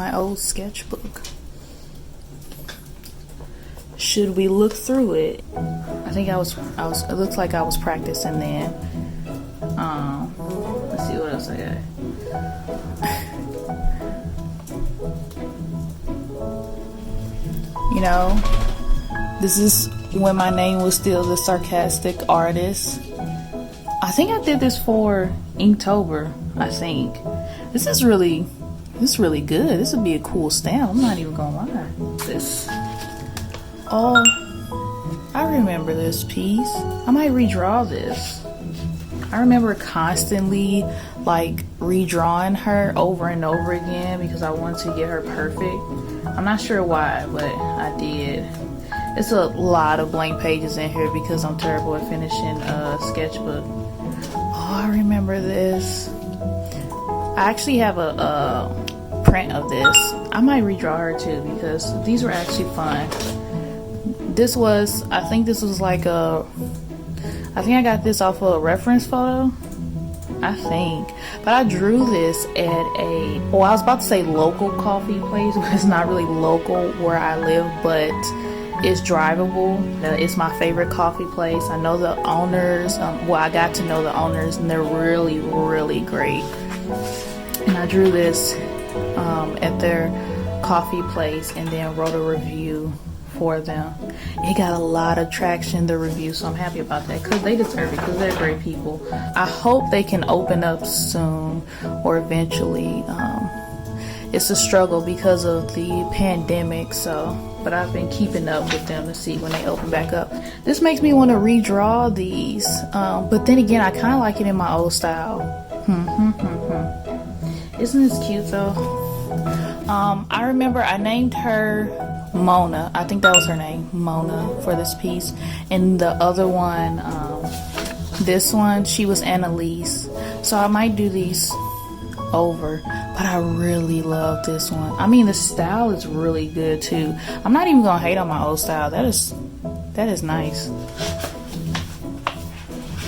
My Old Sketchbook. Should we look through it? I think I was it looks like I was practicing then. Let's see what else I got. You know, this is when my name was still the Sarcastic Artist. I think I did this for Inktober, I think. This is really good. This would be a cool stamp. I'm not even gonna lie. This. Oh, I remember this piece. I might redraw this. I remember constantly like redrawing her over and over again because I wanted to get her perfect. I'm not sure why, but I did. It's a lot of blank pages in here because I'm terrible at finishing a sketchbook. Oh, I remember this. I actually have a print of this. I might redraw her too because these were actually fun. This was, I think this was like I think I got this off of a reference photo. I think. But I drew this at I was about to say local coffee place, but it's not really local where I live, but it's drivable. It's my favorite coffee place. I know the owners. Well, I got to know the owners, and they're really, really great. And I drew this at their coffee place, and then wrote a review for them. It got a lot of traction, the review, so I'm happy about that because they deserve it because they're great people. I hope they can open up soon or eventually. It's a struggle because of the pandemic, but I've been keeping up with them to see when they open back up. This makes me want to redraw these, but then again, I kind of like it in my old style. Isn't this cute though? I remember I named her Mona. I think that was her name, Mona, for this piece. And the other one, this one, she was Annalise. So I might do these over, but I really love this one. I mean, the style is really good too. I'm not even gonna hate on my old style. That is nice.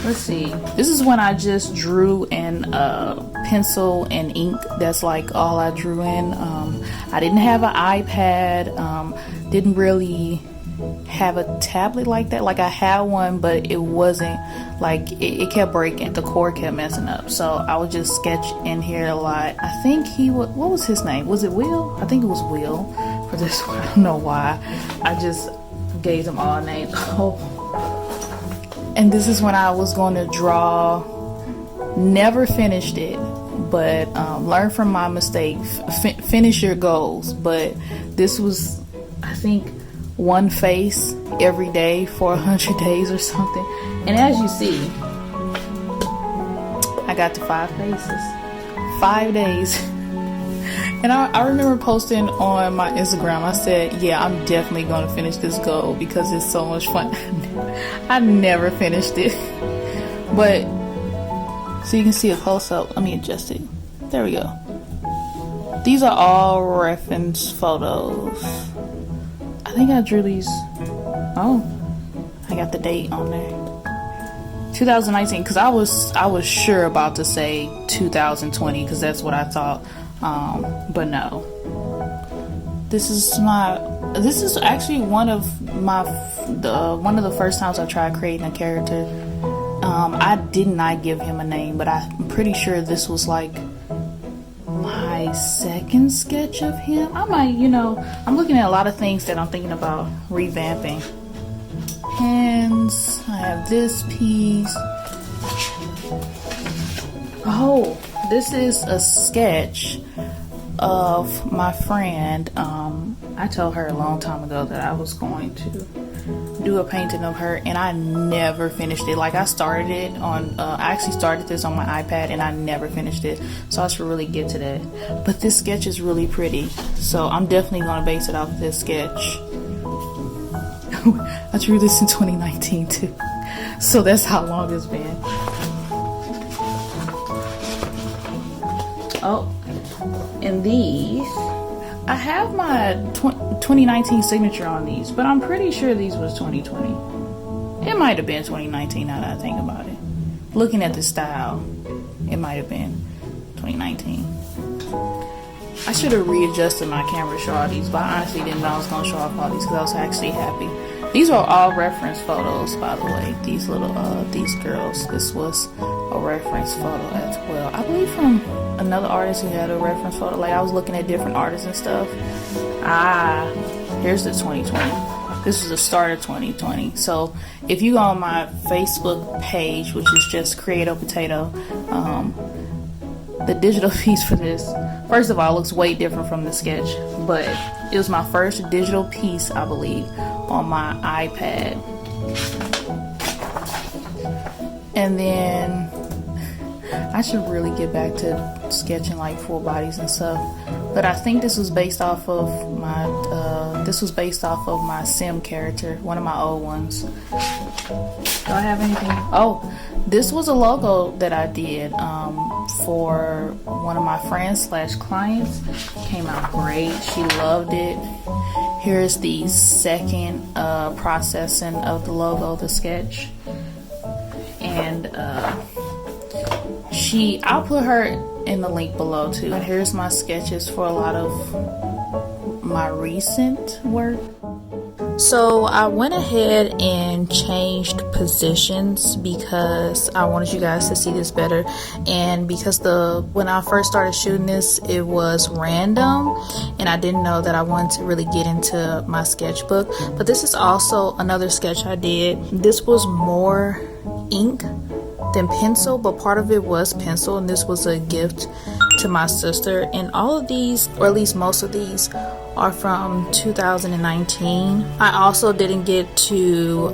Let's see. This is when I just drew in pencil and ink. That's like all I drew in. I didn't have an iPad. Didn't really have a tablet like that. Like I had one, but it wasn't like it kept breaking. The cord kept messing up. So I would just sketch in here a lot. I think what was his name? Was it Will? I think it was Will for this one. I don't know why. I just gave them all names. And this is when I was going to draw. Never finished it, but learn from my mistake. Finish your goals. But this was, I think, one face every day for 100 days or something. And as you see, I got to 5 faces. 5 days. And I remember posting on my Instagram, I said, yeah, I'm definitely going to finish this goal because it's so much fun. I never finished it. But, so you can see a close-up. Let me adjust it. There we go. These are all reference photos. I think I drew these. Oh, I got the date on there. 2019, because I was sure about to say 2020 because that's what I thought. But no. This is actually one of the first times I tried creating a character. I did not give him a name, but I'm pretty sure this was like my second sketch of him. I might, I'm looking at a lot of things that I'm thinking about revamping. Pens, I have this piece. Oh, this is a sketch of my friend. I told her a long time ago that I was going to do a painting of her, and I never finished it. Like I started it on I actually started this on my iPad and I never finished it, so I should really get to that. But this sketch is really pretty, so I'm definitely going to base it off of this sketch. I drew this in 2019 too, so that's how long it's been. Oh, and these, I have my 2019 signature on these, but I'm pretty sure these was 2020. It might have been 2019 now that I think about it. Looking at the style, it might have been 2019. I should have readjusted my camera to show all these, but I honestly didn't know I was going to show off all these because I was actually happy. These are all reference photos, by the way. These little, these girls. This was a reference photo as well. I believe from another artist who had a reference photo. Like, I was looking at different artists and stuff. Here's the 2020. This is the start of 2020. So if you go on my Facebook page, which is just Create a Potato, the digital piece for this, first of all, looks way different from the sketch, but it was my first digital piece, I believe, on my iPad. And then I should really get back to sketching like full bodies and stuff, but I think this was based off of my sim character, one of my old ones. Do I have anything? Oh, this was a logo that I did for one of my friends / clients. Came out great. She loved it. Here's the second processing of the logo, the sketch. And I'll put her in the link below too. And here's my sketches for a lot of my recent work. So I went ahead and changed positions because I wanted you guys to see this better, and because when I first started shooting this, it was random and I didn't know that I wanted to really get into my sketchbook. But this is also another sketch I did. This was more ink than pencil, but part of it was pencil, and this was a gift to my sister. And all of these, or at least most of these, are from 2019. I also didn't get to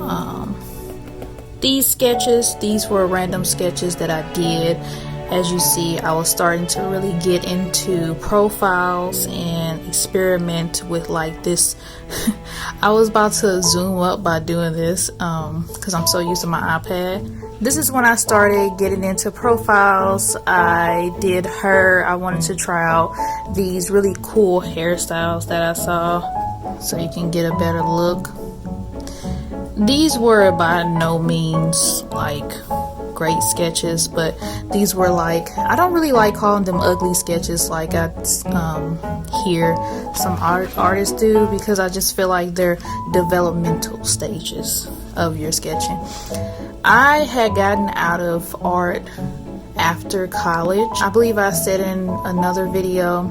these sketches. These were random sketches that I did. As you see, I was starting to really get into profiles and experiment with like this. I was about to zoom up by doing this because I'm so used to my iPad. This is when I started getting into profiles. I wanted to try out these really cool hairstyles that I saw so you can get a better look. These were by no means like great sketches, but these were like, I don't really like calling them ugly sketches like I hear some artists do, because I just feel like they're developmental stages of your sketching. I had gotten out of art after college. I believe I said in another video,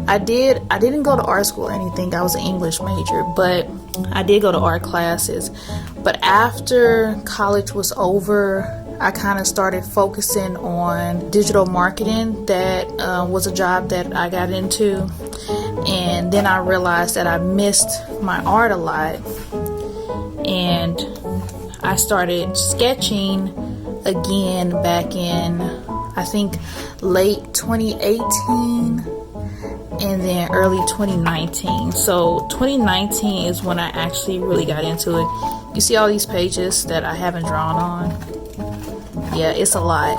I didn't go to art school or anything. I was an English major, but I did go to art classes. But after college was over, I kind of started focusing on digital marketing. That was a job that I got into. And then I realized that I missed my art a lot. And I started sketching again back in, I think, late 2018 and then early 2019. So 2019 is when I actually really got into it. You see all these pages that I haven't drawn on? Yeah, it's a lot.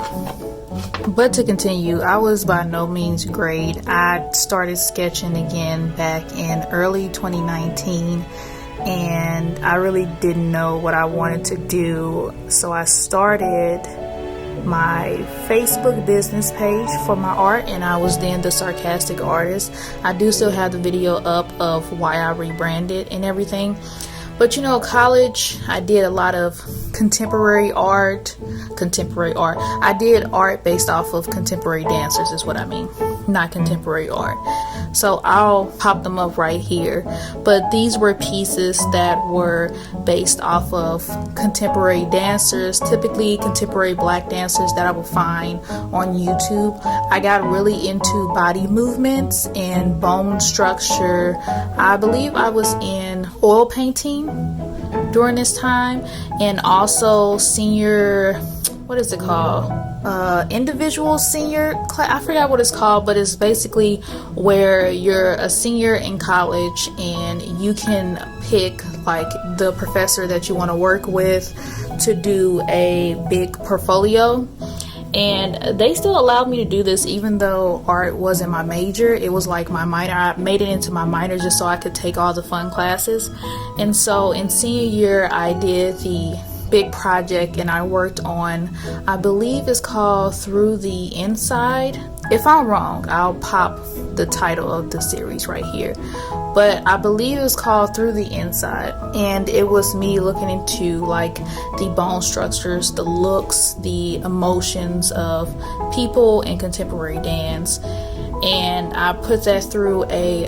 But to continue, I was by no means great. I started sketching again back in early 2019. And I really didn't know what I wanted to do, so I started my Facebook business page for my art, and I was then the Sarcastic Artist. I do still have the video up of why I rebranded and everything. But you know, college, I did a lot of contemporary art. I did art based off of contemporary dancers is what I mean, not contemporary art. So I'll pop them up right here. But these were pieces that were based off of contemporary dancers, typically contemporary black dancers that I would find on YouTube. I got really into body movements and bone structure. I believe I was in oil painting during this time, and also senior, what is it called? Individual senior class. I forgot what it's called, but it's basically where you're a senior in college and you can pick like the professor that you want to work with to do a big portfolio. And they still allowed me to do this even though art wasn't my major. It was like my minor. I made it into my minor just so I could take all the fun classes. And so in senior year, I did the big project, and I worked on, I believe it's called Through the Inside. If I'm wrong, I'll pop the title of the series right here, but I believe it was called Through the Inside, and it was me looking into like the bone structures, the looks, the emotions of people in contemporary dance. And I put that through a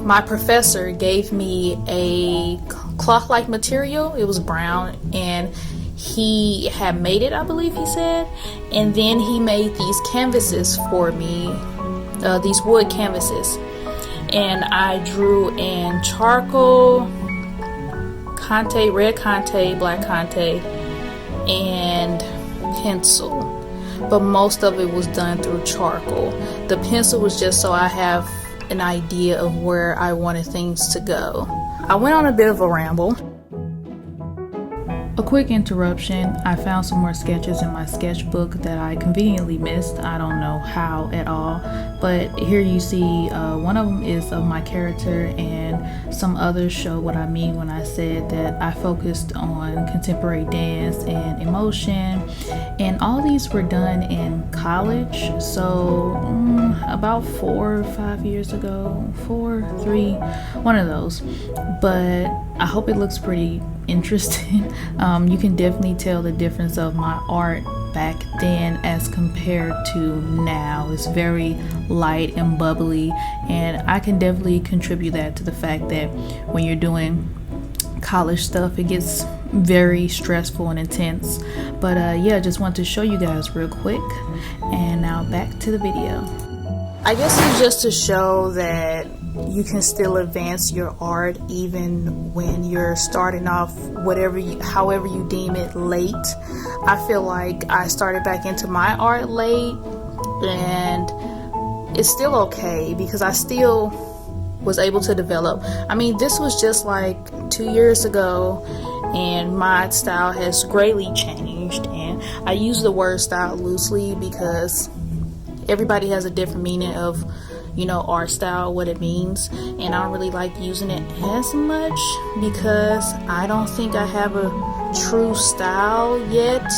my professor gave me a cloth-like material. It was brown, and he had made it, I believe he said, and then he made these canvases for me, these wood canvases, and I drew in charcoal, Conte, red Conte, black Conte, and pencil, but most of it was done through charcoal. The pencil was just so I have an idea of where I wanted things to go. I went on a bit of a ramble. A quick interruption. I found some more sketches in my sketchbook that I conveniently missed. I don't know how at all, but here you see one of them is of my character, and some others show what I mean when I said that I focused on contemporary dance and emotion, and all these were done in college, so about 4 or 5 years ago, 4, 3, one of those. But I hope it looks pretty interesting. You can definitely tell the difference of my art back then as compared to now. It's very light and bubbly, and I can definitely contribute that to the fact that when you're doing college stuff, it gets very stressful and intense. But yeah, just want to show you guys real quick, and now back to the video. I guess it's just to show that you can still advance your art even when you're starting off however you deem it late. I feel like I started back into my art late, and it's still okay because I still was able to develop. I mean, this was just like 2 years ago, and my style has greatly changed, and I use the word style loosely because everybody has a different meaning of, you know, art style, what it means, and I don't really like using it as much because I don't think I have a true style yet.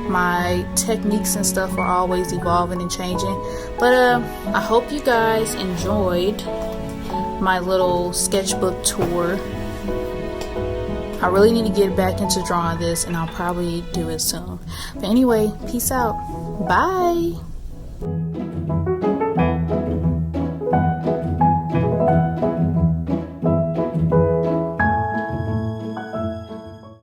My techniques and stuff are always evolving and changing. But I hope you guys enjoyed my little sketchbook tour. I really need to get back into drawing this, and I'll probably do it soon. But anyway, peace out. Bye.